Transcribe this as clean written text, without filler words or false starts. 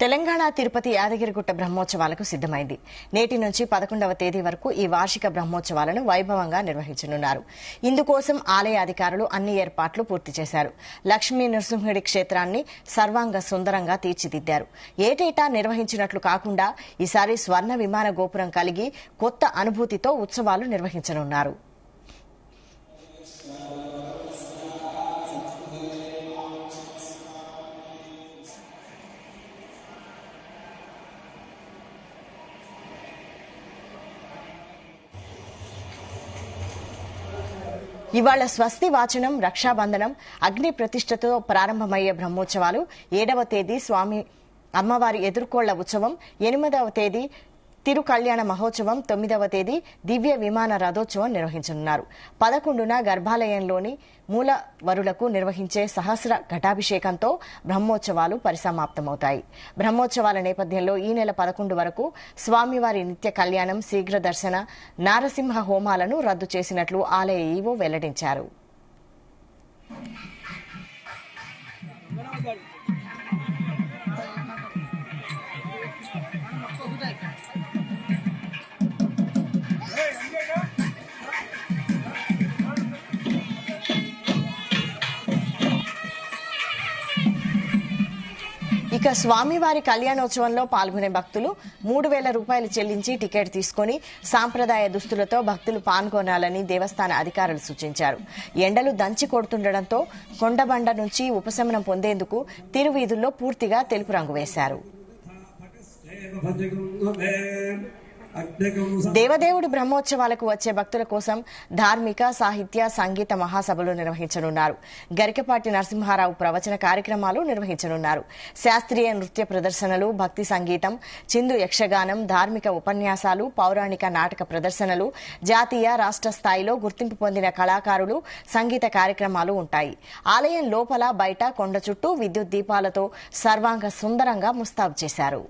తెలంగాణ తిరుపతి యాదగిరిగుట్ట బ్రహ్మోత్సవాలకు సిద్దమైంది. నేటి నుంచి 11వ తేదీ వరకు ఈ వార్షిక బ్రహ్మోత్సవాలను వైభవంగా నిర్వహించనున్నారు. ఇందుకోసం ఆలయ అధికారులు అన్ని ఏర్పాట్లు పూర్తి చేశారు. లక్ష్మీ నరసింహుడి క్షేత్రాన్ని సర్వాంగ సుందరంగా తీర్చిదిద్దారు. ఏటేటా నిర్వహించినట్లు కాకుండా ఈసారి స్వర్ణ విమాన గోపురం కలిగి కొత్త అనుభూతితో ఉత్సవాలు నిర్వహించనున్నారు. ఇవాళ స్వస్తి వాచనం, రక్షాబంధనం, అగ్ని ప్రతిష్టతో ప్రారంభమయ్యే బ్రహ్మోత్సవాలు 7వ తేదీ స్వామి అమ్మవారి ఎదుర్కోళ్ల ఉత్సవం, 8వ తేదీ తిరు కళ్యాణ మహోత్సవం, 9వ తేదీ దివ్య విమాన రథోత్సవం నిర్వహించనున్నారు. 11న గర్భాలయంలోని మూలవరులకు నిర్వహించే సహస్ర ఘటాభిషేకంతో బ్రహ్మోత్సవాలు పరిసమాప్తమవుతాయి. బ్రహ్మోత్సవాల నేపథ్యంలో ఈ నెల 11 వరకు స్వామివారి నిత్య కళ్యాణం, శీఘ్ర దర్శన, నారసింహ హోమాలను రద్దు చేసినట్లు ఆలయ ఈవో వెల్లడించారు. ఇక స్వామివారి కళ్యాణోత్సవంలో పాల్గొనే భక్తులు 3,000 రూపాయలు చెల్లించి టికెట్ తీసుకుని సాంప్రదాయ దుస్తులతో భక్తులు పాల్గొనాలని దేవస్థాన అధికారులు సూచించారు. ఎండలు దంచి కొడుతుండటంతో కొండబండ నుంచి ఉపశమనం పొందేందుకు తిరువీధుల్లో పూర్తిగా తెలుపు రంగు వేశారు. దేవదేవుడి బ్రహ్మోత్సవాలకు వచ్చే భక్తుల కోసం ధార్మిక, సాహిత్య, సంగీత మహాసభలు నిర్వహించనున్నారు. గరికపాటి నరసింహారావు ప్రవచన కార్యక్రమాలు నిర్వహించనున్నారు. శాస్త్రీయ నృత్య ప్రదర్శనలు, భక్తి సంగీతం, చిందు యక్షగానం, ధార్మిక ఉపన్యాసాలు, పౌరాణిక నాటక ప్రదర్శనలు, జాతీయ, రాష్ట్ర స్థాయిలో గుర్తింపు పొందిన కళాకారులు, సంగీత కార్యక్రమాలు ఉంటాయి. ఆలయం లోపల, బయట కొండ చుట్టూ విద్యుత్ దీపాలతో సర్వాంగ సుందరంగా ముస్తాబు చేశారు.